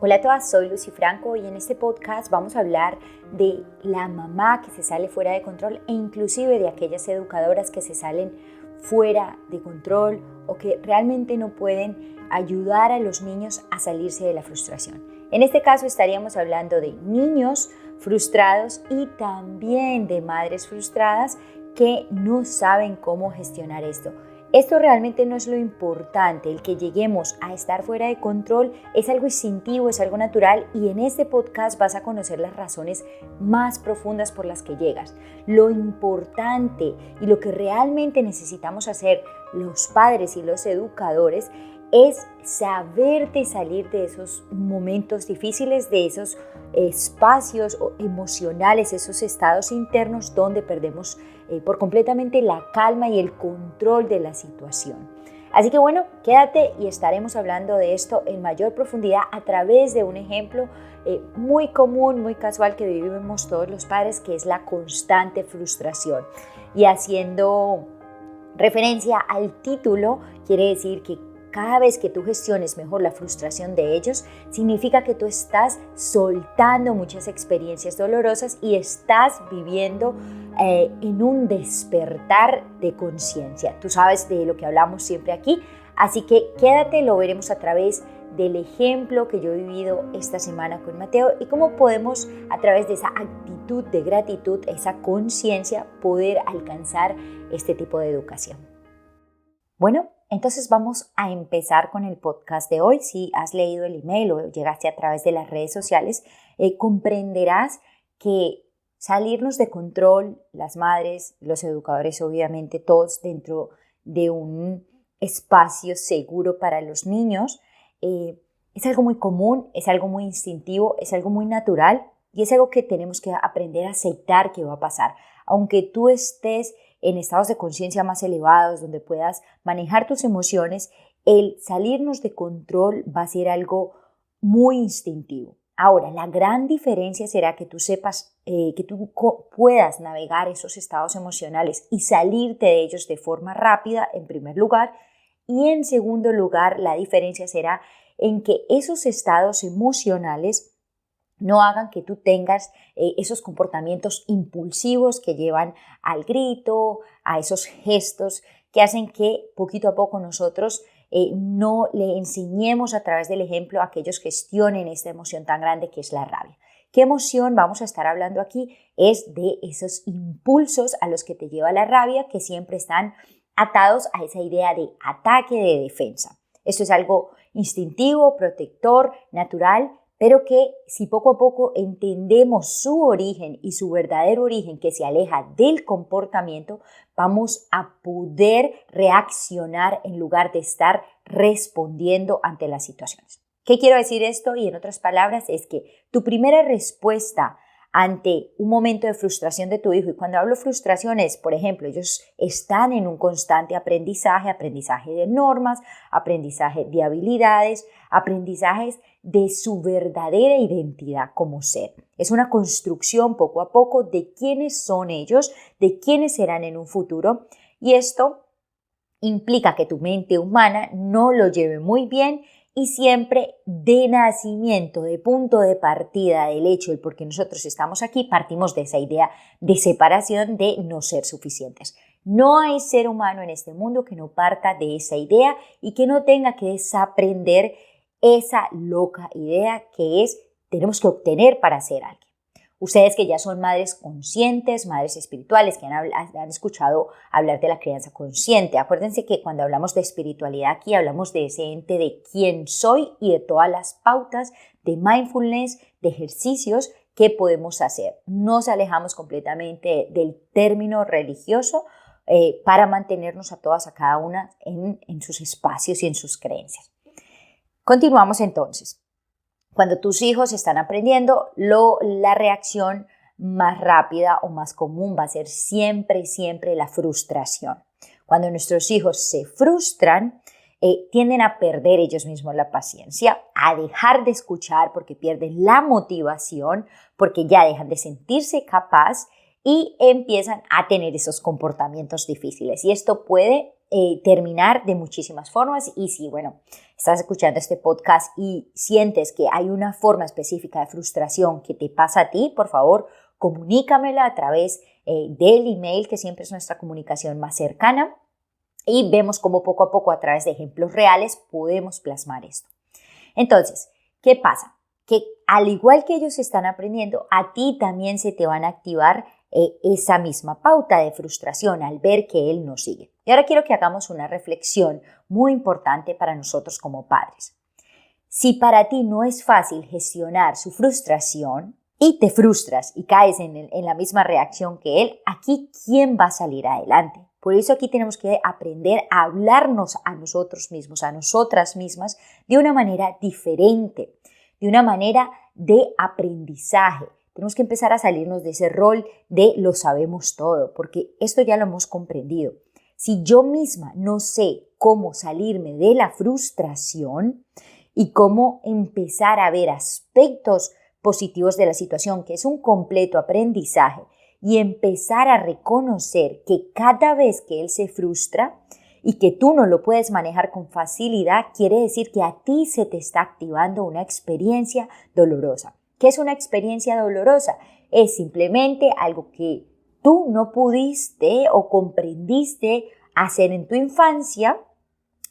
Hola a todas, soy Lucy Franco y en este podcast vamos a hablar de la mamá que se sale fuera de control e inclusive de aquellas educadoras que se salen fuera de control o que realmente no pueden ayudar a los niños a salirse de la frustración. En este caso estaríamos hablando de niños frustrados y también de madres frustradas que no saben cómo gestionar esto. Esto realmente no es lo importante, el que lleguemos a estar fuera de control es algo instintivo, es algo natural y en este podcast vas a conocer las razones más profundas por las que llegas. Lo importante y lo que realmente necesitamos hacer los padres y los educadores es saberte salir de esos momentos difíciles, de esos espacios emocionales, esos estados internos donde perdemos por completamente la calma y el control de la situación. Así que bueno, quédate y estaremos hablando de esto en mayor profundidad a través de un ejemplo muy común, muy casual que vivimos todos los padres, que es la constante frustración. Y haciendo referencia al título, quiere decir que cada vez que tú gestiones mejor la frustración de ellos, significa que tú estás soltando muchas experiencias dolorosas y estás viviendo en un despertar de conciencia. Tú sabes de lo que hablamos siempre aquí, así que quédate, lo veremos a través del ejemplo que yo he vivido esta semana con Mateo y cómo podemos a través de esa actitud de gratitud, esa conciencia, poder alcanzar este tipo de educación. Bueno, entonces vamos a empezar con el podcast de hoy. Si has leído el email o llegaste a través de las redes sociales, comprenderás que salirnos de control, las madres, los educadores, obviamente todos dentro de un espacio seguro para los niños, es algo muy común, es algo muy instintivo, es algo muy natural y es algo que tenemos que aprender a aceptar que va a pasar. Aunque tú estés en estados de conciencia más elevados, donde puedas manejar tus emociones, el salirnos de control va a ser algo muy instintivo. Ahora, la gran diferencia será que tú sepas, que tú puedas navegar esos estados emocionales y salirte de ellos de forma rápida, en primer lugar, y en segundo lugar, la diferencia será en que esos estados emocionales no hagan que tú tengas esos comportamientos impulsivos que llevan al grito, a esos gestos que hacen que poquito a poco nosotros no le enseñemos a través del ejemplo a que ellos gestionen esta emoción tan grande que es la rabia. ¿Qué emoción vamos a estar hablando aquí? Es de esos impulsos a los que te lleva la rabia que siempre están atados a esa idea de ataque, de defensa. Esto es algo instintivo, protector, natural, pero que si poco a poco entendemos su origen y su verdadero origen que se aleja del comportamiento, vamos a poder reaccionar en lugar de estar respondiendo ante las situaciones. ¿Qué quiero decir esto? Y en otras palabras es que tu primera respuesta ante un momento de frustración de tu hijo, y cuando hablo frustración es, por ejemplo, ellos están en un constante aprendizaje de normas, aprendizaje de habilidades, aprendizajes de su verdadera identidad como ser. Es una construcción poco a poco de quiénes son ellos, de quiénes serán en un futuro, y esto implica que tu mente humana no lo lleve muy bien y siempre de nacimiento, de punto de partida del hecho y porque nosotros estamos aquí, partimos de esa idea de separación, de no ser suficientes. No hay ser humano en este mundo que no parta de esa idea y que no tenga que desaprender esa loca idea que es tenemos que obtener para ser alguien. Ustedes que ya son madres conscientes, madres espirituales, que han escuchado hablar de la crianza consciente, acuérdense que cuando hablamos de espiritualidad aquí hablamos de ese ente de quién soy y de todas las pautas de mindfulness, de ejercicios que podemos hacer. Nos alejamos completamente del término religioso para mantenernos a todas, a cada una en sus espacios y en sus creencias. Continuamos entonces. Cuando tus hijos están aprendiendo, la reacción más rápida o más común va a ser siempre la frustración. Cuando nuestros hijos se frustran, tienden a perder ellos mismos la paciencia, a dejar de escuchar porque pierden la motivación, porque ya dejan de sentirse capaz y empiezan a tener esos comportamientos difíciles. Y esto puede terminar de muchísimas formas y si, estás escuchando este podcast y sientes que hay una forma específica de frustración que te pasa a ti, por favor, comunícamela a través del email, que siempre es nuestra comunicación más cercana, y vemos cómo poco a poco a través de ejemplos reales podemos plasmar esto. Entonces, ¿qué pasa? Que al igual que ellos están aprendiendo, a ti también se te van a activar esa misma pauta de frustración al ver que él no sigue. Y ahora quiero que hagamos una reflexión muy importante para nosotros como padres. Si para ti no es fácil gestionar su frustración y te frustras y caes en la misma reacción que él, aquí ¿quién va a salir adelante? Por eso aquí tenemos que aprender a hablarnos a nosotros mismos, a nosotras mismas, de una manera diferente, de una manera de aprendizaje. Tenemos que empezar a salirnos de ese rol de lo sabemos todo, porque esto ya lo hemos comprendido. Si yo misma no sé cómo salirme de la frustración y cómo empezar a ver aspectos positivos de la situación, que es un completo aprendizaje, y empezar a reconocer que cada vez que él se frustra y que tú no lo puedes manejar con facilidad, quiere decir que a ti se te está activando una experiencia dolorosa. ¿Qué es una experiencia dolorosa? Es simplemente algo que tú no pudiste o comprendiste hacer en tu infancia,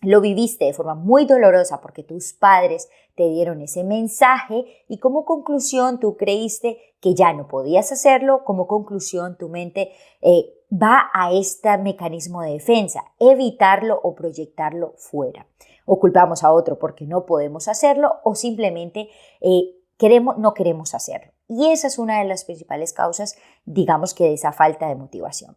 lo viviste de forma muy dolorosa porque tus padres te dieron ese mensaje y como conclusión tú creíste que ya no podías hacerlo, como conclusión tu mente va a este mecanismo de defensa, evitarlo o proyectarlo fuera. O culpamos a otro porque no podemos hacerlo o simplemente no queremos hacerlo. Y esa es una de las principales causas, digamos que de esa falta de motivación.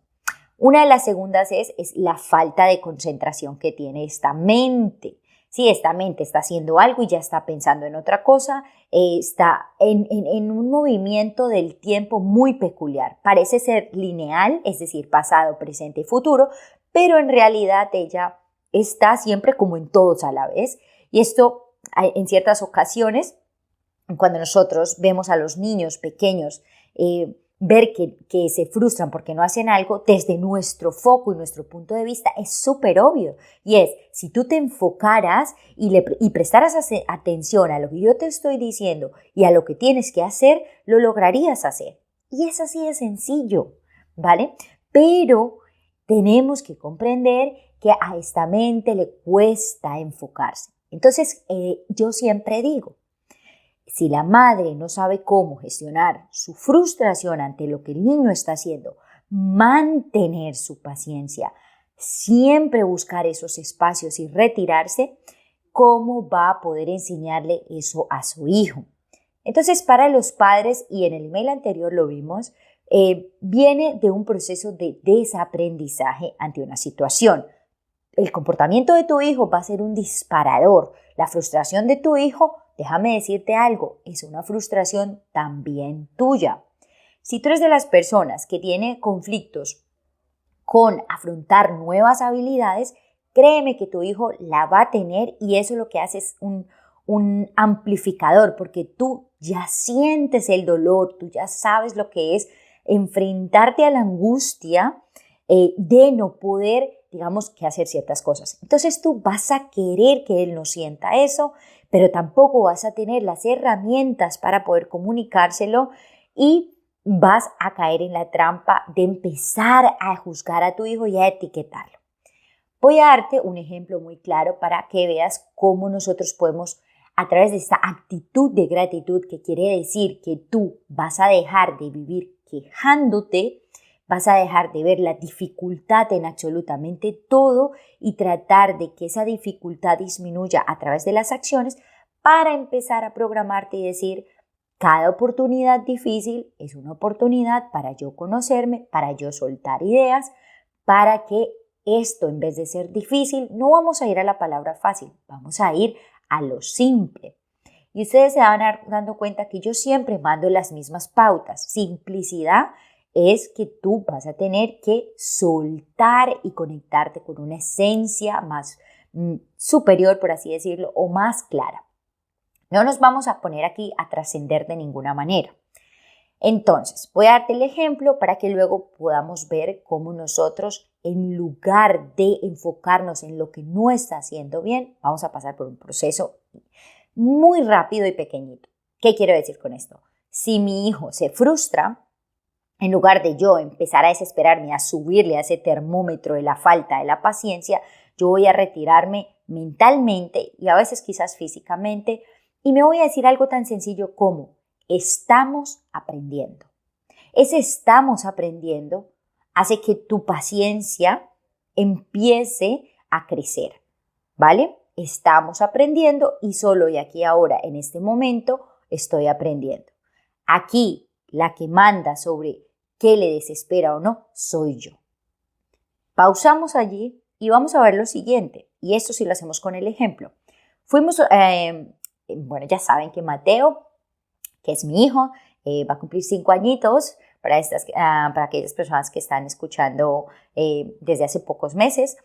Una de las segundas es la falta de concentración que tiene esta mente. Si esta mente está haciendo algo y ya está pensando en otra cosa, está en un movimiento del tiempo muy peculiar. Parece ser lineal, es decir, pasado, presente y futuro, pero en realidad ella está siempre como en todos a la vez. Y esto en ciertas ocasiones, cuando nosotros vemos a los niños pequeños ver que se frustran porque no hacen algo, desde nuestro foco y nuestro punto de vista es súper obvio. Y es, si tú te enfocaras y prestaras atención a lo que yo te estoy diciendo y a lo que tienes que hacer, lo lograrías hacer. Y es así de sencillo, ¿vale? Pero tenemos que comprender que a esta mente le cuesta enfocarse. Entonces, yo siempre digo, si la madre no sabe cómo gestionar su frustración ante lo que el niño está haciendo, mantener su paciencia, siempre buscar esos espacios y retirarse, ¿cómo va a poder enseñarle eso a su hijo? Entonces, para los padres, y en el email anterior lo vimos, viene de un proceso de desaprendizaje ante una situación. El comportamiento de tu hijo va a ser un disparador. La frustración de tu hijo, déjame decirte algo, es una frustración también tuya. Si tú eres de las personas que tiene conflictos con afrontar nuevas habilidades, créeme que tu hijo la va a tener y eso lo que hace es un amplificador porque tú ya sientes el dolor, tú ya sabes lo que es enfrentarte a la angustia de no poder, digamos, que hacer ciertas cosas. Entonces tú vas a querer que él no sienta eso, pero tampoco vas a tener las herramientas para poder comunicárselo y vas a caer en la trampa de empezar a juzgar a tu hijo y a etiquetarlo. Voy a darte un ejemplo muy claro para que veas cómo nosotros podemos, a través de esta actitud de gratitud, que quiere decir que tú vas a dejar de vivir quejándote, vas a dejar de ver la dificultad en absolutamente todo y tratar de que esa dificultad disminuya a través de las acciones para empezar a programarte y decir, cada oportunidad difícil es una oportunidad para yo conocerme, para yo soltar ideas, para que esto, en vez de ser difícil, no vamos a ir a la palabra fácil, vamos a ir a lo simple. Y ustedes se van dando cuenta que yo siempre mando las mismas pautas. Simplicidad es que tú vas a tener que soltar y conectarte con una esencia más superior, por así decirlo, o más clara. No nos vamos a poner aquí a trascender de ninguna manera. Entonces, voy a darte el ejemplo para que luego podamos ver cómo nosotros en lugar de enfocarnos en lo que no está haciendo bien, vamos a pasar por un proceso muy rápido y pequeñito. ¿Qué quiero decir con esto? Si mi hijo se frustra, en lugar de yo empezar a desesperarme, a subirle a ese termómetro de la falta de la paciencia, yo voy a retirarme mentalmente y a veces quizás físicamente y me voy a decir algo tan sencillo como estamos aprendiendo. Ese estamos aprendiendo hace que tu paciencia empiece a crecer, ¿vale? Estamos aprendiendo y solo y aquí ahora, en este momento, estoy aprendiendo. Aquí, la que manda sobre qué le desespera o no, soy yo. Pausamos allí y vamos a ver lo siguiente. Y esto sí lo hacemos con el ejemplo. Ya saben que Mateo, que es mi hijo, va a cumplir 5 añitos para aquellas personas que están escuchando desde hace pocos meses.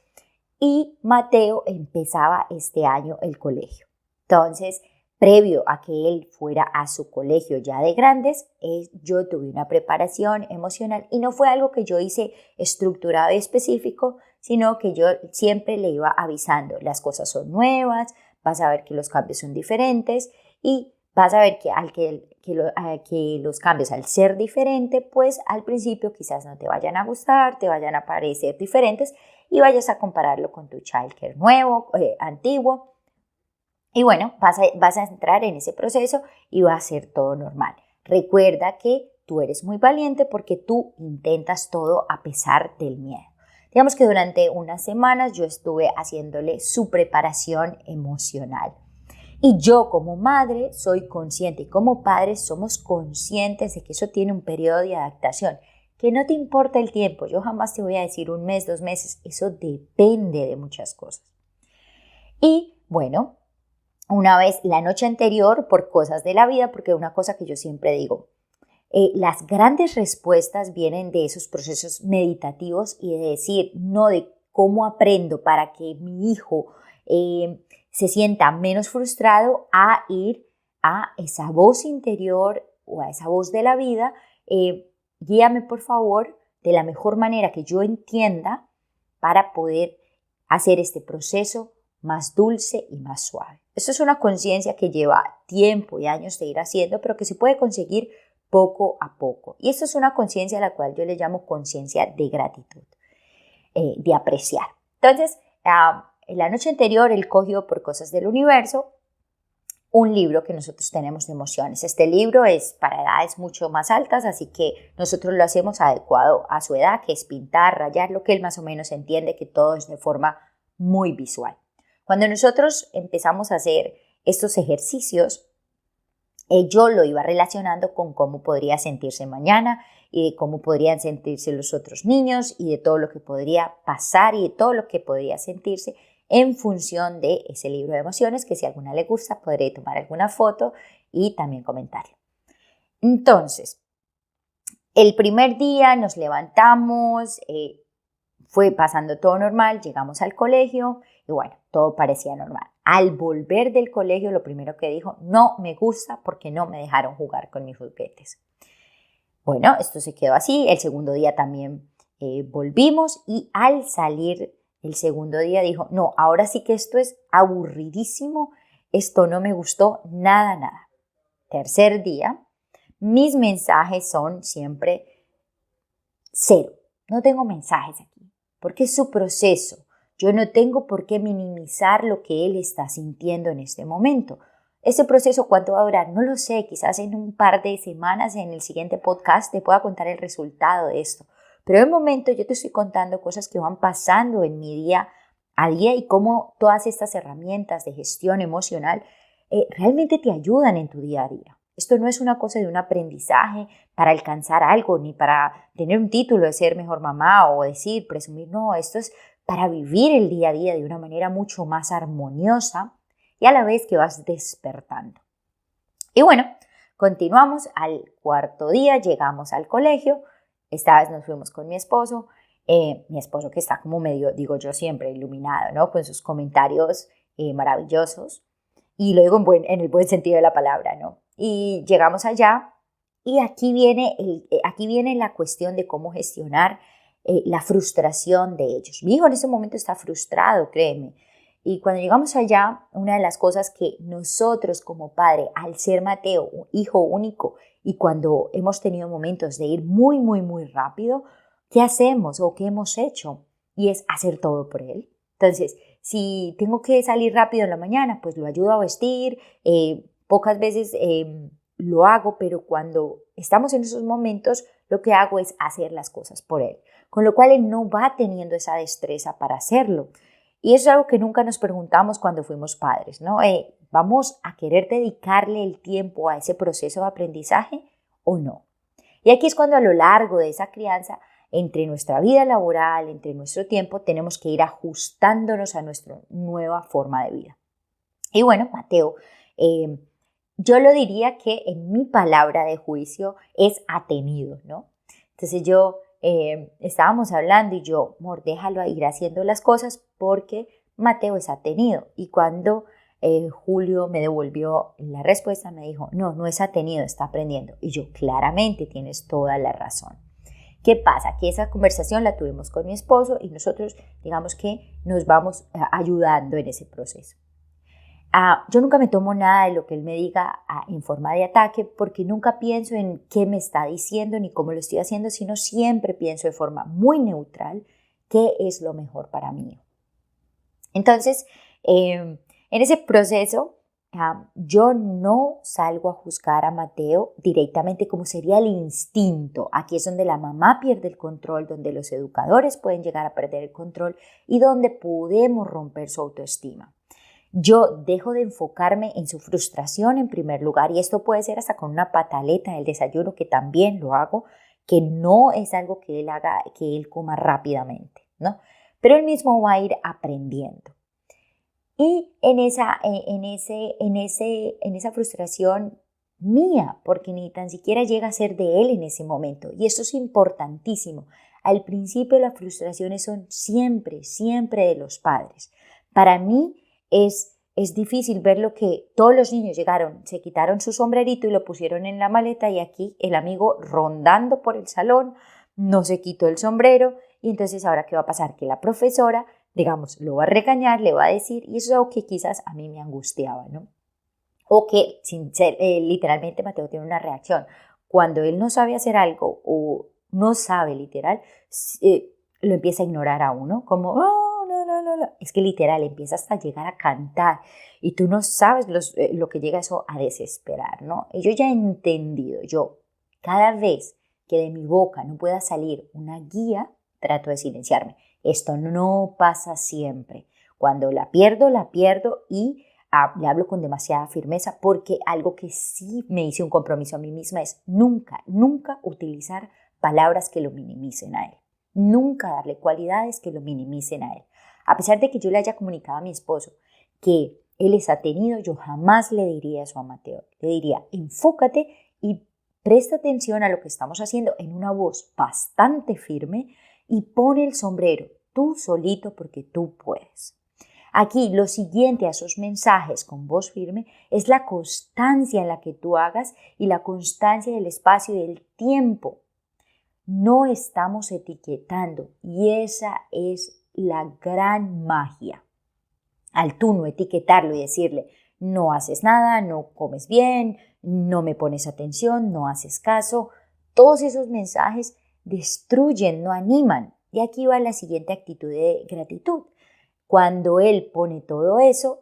Y Mateo empezaba este año el colegio. Entonces, previo a que él fuera a su colegio ya de grandes, yo tuve una preparación emocional y no fue algo que yo hice estructurado y específico, sino que yo siempre le iba avisando, las cosas son nuevas, vas a ver que los cambios son diferentes y vas a ver que los cambios al ser diferente, pues al principio quizás no te vayan a gustar, te vayan a parecer diferentes y vayas a compararlo con tu childcare nuevo, antiguo. Y bueno, vas a entrar en ese proceso y va a ser todo normal. Recuerda que tú eres muy valiente porque tú intentas todo a pesar del miedo. Digamos que durante unas semanas yo estuve haciéndole su preparación emocional. Y yo como madre soy consciente y como padres somos conscientes de que eso tiene un periodo de adaptación. Que no te importa el tiempo, yo jamás te voy a decir 1 mes, 2 meses, eso depende de muchas cosas. Y bueno, una vez la noche anterior por cosas de la vida, porque una cosa que yo siempre digo, las grandes respuestas vienen de esos procesos meditativos y de decir, no de cómo aprendo para que mi hijo se sienta menos frustrado a ir a esa voz interior o a esa voz de la vida, guíame por favor de la mejor manera que yo entienda para poder hacer este proceso más dulce y más suave. Esto es una conciencia que lleva tiempo y años de ir haciendo, pero que se puede conseguir poco a poco. Y esto es una conciencia a la cual yo le llamo conciencia de gratitud, de apreciar. Entonces, en la noche anterior él cogió por cosas del universo un libro que nosotros tenemos de emociones. Este libro es para edades mucho más altas, así que nosotros lo hacemos adecuado a su edad, que es pintar, rayar, lo que él más o menos entiende, que todo es de forma muy visual. Cuando nosotros empezamos a hacer estos ejercicios, yo lo iba relacionando con cómo podría sentirse mañana y de cómo podrían sentirse los otros niños y de todo lo que podría pasar y de todo lo que podría sentirse en función de ese libro de emociones, que si a alguna le gusta podré tomar alguna foto y también comentarlo. Entonces, el primer día nos levantamos, fue pasando todo normal, llegamos al colegio y bueno, todo parecía normal. Al volver del colegio, lo primero que dijo, no me gusta porque no me dejaron jugar con mis juguetes. Bueno, esto se quedó así. El segundo día también volvimos y al salir el segundo día dijo, no, ahora sí que esto es aburridísimo, esto no me gustó nada. Tercer día, mis mensajes son siempre 0. No tengo mensajes aquí, porque es su proceso. Yo no tengo por qué minimizar lo que él está sintiendo en este momento. Ese proceso, ¿cuánto va a durar? No lo sé, quizás en un par de semanas, en el siguiente podcast, te pueda contar el resultado de esto. Pero de momento yo te estoy contando cosas que van pasando en mi día a día y cómo todas estas herramientas de gestión emocional realmente te ayudan en tu día a día. Esto no es una cosa de un aprendizaje para alcanzar algo, ni para tener un título de ser mejor mamá o decir, presumir, no, esto es para vivir el día a día de una manera mucho más armoniosa y a la vez que vas despertando. Y bueno, continuamos al cuarto día, llegamos al colegio, esta vez nos fuimos con mi esposo que está como medio, digo yo siempre, iluminado, ¿no? Con sus comentarios maravillosos y lo digo en el buen sentido de la palabra, ¿no? Y llegamos allá y aquí viene la cuestión de cómo gestionar la frustración de ellos. Mi hijo en ese momento está frustrado, créeme. Y cuando llegamos allá, una de las cosas que nosotros como padre, al ser Mateo, un hijo único, y cuando hemos tenido momentos de ir muy, muy, muy rápido, ¿qué hacemos o qué hemos hecho? Y es hacer todo por él. Entonces, si tengo que salir rápido en la mañana, pues lo ayudo a vestir. Pocas veces lo hago, pero cuando estamos en esos momentos, lo que hago es hacer las cosas por él. Con lo cual, él no va teniendo esa destreza para hacerlo. Y eso es algo que nunca nos preguntamos cuando fuimos padres, ¿no? ¿Vamos a querer dedicarle el tiempo a ese proceso de aprendizaje o no? Y aquí es cuando a lo largo de esa crianza, entre nuestra vida laboral, entre nuestro tiempo, tenemos que ir ajustándonos a nuestra nueva forma de vida. Y bueno, Mateo, yo lo diría que en mi palabra de juicio es atenido, ¿no? Entonces estábamos hablando y yo, amor, déjalo ir haciendo las cosas porque Mateo es atenido. Y cuando Julio me devolvió la respuesta, me dijo, no es atenido, está aprendiendo. Y yo, claramente tienes toda la razón. ¿Qué pasa? Que esa conversación la tuvimos con mi esposo y nosotros, digamos que nos vamos ayudando en ese proceso. Yo nunca me tomo nada de lo que él me diga en forma de ataque porque nunca pienso en qué me está diciendo ni cómo lo estoy haciendo, sino siempre pienso de forma muy neutral qué es lo mejor para mí. Entonces, en ese proceso, yo no salgo a juzgar a Mateo directamente como sería el instinto. Aquí es donde la mamá pierde el control, donde los educadores pueden llegar a perder el control y donde podemos romper su autoestima. Yo dejo de enfocarme en su frustración en primer lugar y esto puede ser hasta con una pataleta en el desayuno, que también lo hago, que no es algo que él haga, que él coma rápidamente, ¿no? Pero él mismo va a ir aprendiendo. Y en esa frustración mía, porque ni tan siquiera llega a ser de él en ese momento. Y esto es importantísimo. Al principio las frustraciones son siempre de los padres. Para mí, es difícil ver lo que todos los niños llegaron, se quitaron su sombrerito y lo pusieron en la maleta y aquí el amigo rondando por el salón no se quitó el sombrero y entonces ahora ¿qué va a pasar? Que la profesora, digamos, lo va a regañar, le va a decir y eso es algo que quizás a mí me angustiaba, ¿no? O que literalmente Mateo tiene una reacción. Cuando él no sabe hacer algo o no sabe literal, lo empieza a ignorar a uno como no. Es que literal empieza hasta a llegar a cantar y tú no sabes lo que llega eso a desesperar, ¿no? Y yo ya he entendido, cada vez que de mi boca no pueda salir una guía, trato de silenciarme. Esto no pasa siempre. Cuando la pierdo y le hablo con demasiada firmeza porque algo que sí me hice un compromiso a mí misma es nunca utilizar palabras que lo minimicen a él. Nunca darle cualidades que lo minimicen a él. A pesar de que yo le haya comunicado a mi esposo que él es atenido, yo jamás le diría eso a Mateo. Le diría, enfócate y presta atención a lo que estamos haciendo en una voz bastante firme y pon el sombrero tú solito porque tú puedes. Aquí lo siguiente a esos mensajes con voz firme es la constancia en la que tú hagas y la constancia del espacio y del tiempo. No estamos etiquetando y esa es la gran magia. Al tú no etiquetarlo y decirle no haces nada, no comes bien, no me pones atención, no haces caso, todos esos mensajes destruyen, no animan. Y aquí va la siguiente actitud de gratitud. Cuando él pone todo eso,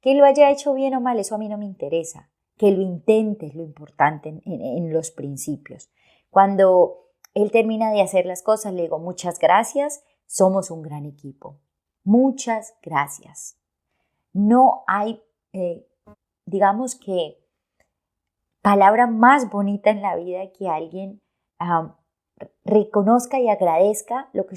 que lo haya hecho bien o mal, eso a mí no me interesa. Que lo intente es lo importante en los principios. Cuando él termina de hacer las cosas, le digo muchas gracias, somos un gran equipo. Muchas gracias. No hay, digamos que, palabra más bonita en la vida que alguien reconozca y agradezca lo que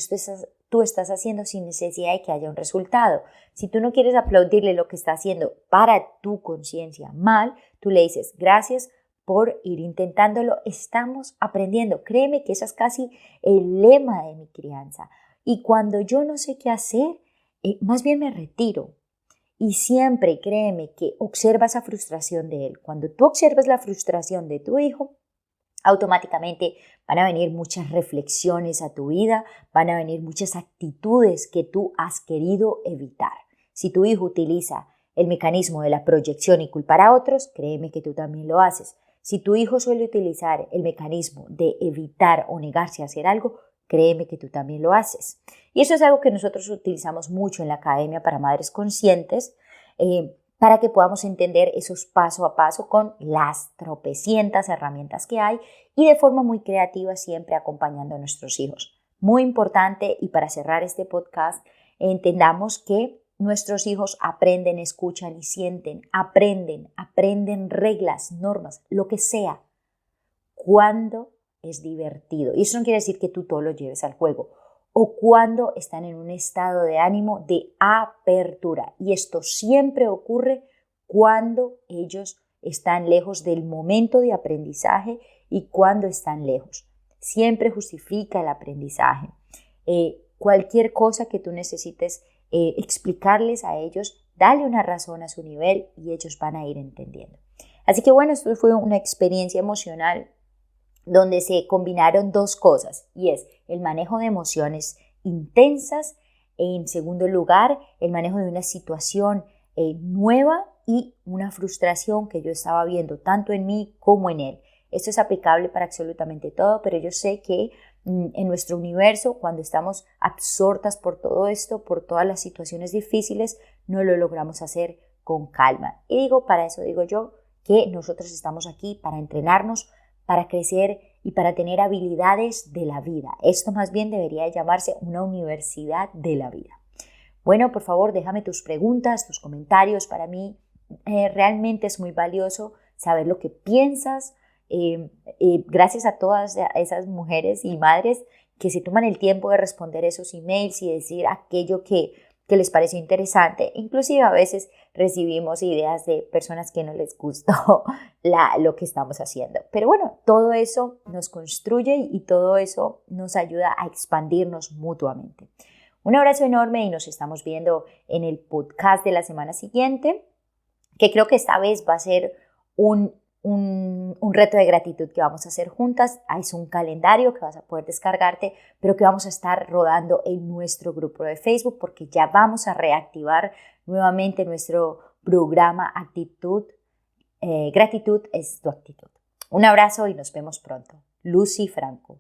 tú estás haciendo sin necesidad de que haya un resultado. Si tú no quieres aplaudirle lo que está haciendo para tu conciencia mal, tú le dices gracias por ir intentándolo, estamos aprendiendo. Créeme que eso es casi el lema de mi crianza. Y cuando yo no sé qué hacer, más bien me retiro. Y siempre créeme que observa esa frustración de él. Cuando tú observas la frustración de tu hijo, automáticamente van a venir muchas reflexiones a tu vida, van a venir muchas actitudes que tú has querido evitar. Si tu hijo utiliza el mecanismo de la proyección y culpar a otros, créeme que tú también lo haces. Si tu hijo suele utilizar el mecanismo de evitar o negarse a hacer algo, créeme que tú también lo haces. Y eso es algo que nosotros utilizamos mucho en la Academia para Madres Conscientes, para que podamos entender esos paso a paso con las tropecientas herramientas que hay y de forma muy creativa siempre acompañando a nuestros hijos. Muy importante, y para cerrar este podcast, entendamos que nuestros hijos aprenden, escuchan y sienten, aprenden reglas, normas, lo que sea, cuando es divertido. Y eso no quiere decir que tú todo lo lleves al juego, o cuando están en un estado de ánimo de apertura. Y esto siempre ocurre cuando ellos están lejos del momento de aprendizaje y cuando están lejos. Siempre justifica el aprendizaje. Cualquier cosa que tú necesites explicarles a ellos, dale una razón a su nivel y ellos van a ir entendiendo. Así que bueno, esto fue una experiencia emocional donde se combinaron dos cosas, y es el manejo de emociones intensas, en segundo lugar, el manejo de una situación nueva y una frustración que yo estaba viendo tanto en mí como en él. Esto es aplicable para absolutamente todo, pero yo sé que en nuestro universo, cuando estamos absortas por todo esto, por todas las situaciones difíciles, no lo logramos hacer con calma. Y para eso digo yo que nosotros estamos aquí para entrenarnos, para crecer y para tener habilidades de la vida. Esto más bien debería llamarse una universidad de la vida. Bueno, por favor, déjame tus preguntas, tus comentarios. Para mí realmente es muy valioso saber lo que piensas. Gracias a todas esas mujeres y madres que se toman el tiempo de responder esos emails y decir aquello que les pareció interesante. Inclusive a veces recibimos ideas de personas que no les gustó lo que estamos haciendo. Pero bueno, todo eso nos construye y todo eso nos ayuda a expandirnos mutuamente. Un abrazo enorme y nos estamos viendo en el podcast de la semana siguiente, que creo que esta vez va a ser un reto de gratitud que vamos a hacer juntas. Es un calendario que vas a poder descargarte, pero que vamos a estar rodando en nuestro grupo de Facebook, porque ya vamos a reactivar nuevamente nuestro programa Actitud. Gratitud es tu actitud. Un abrazo y nos vemos pronto. Lucy Franco.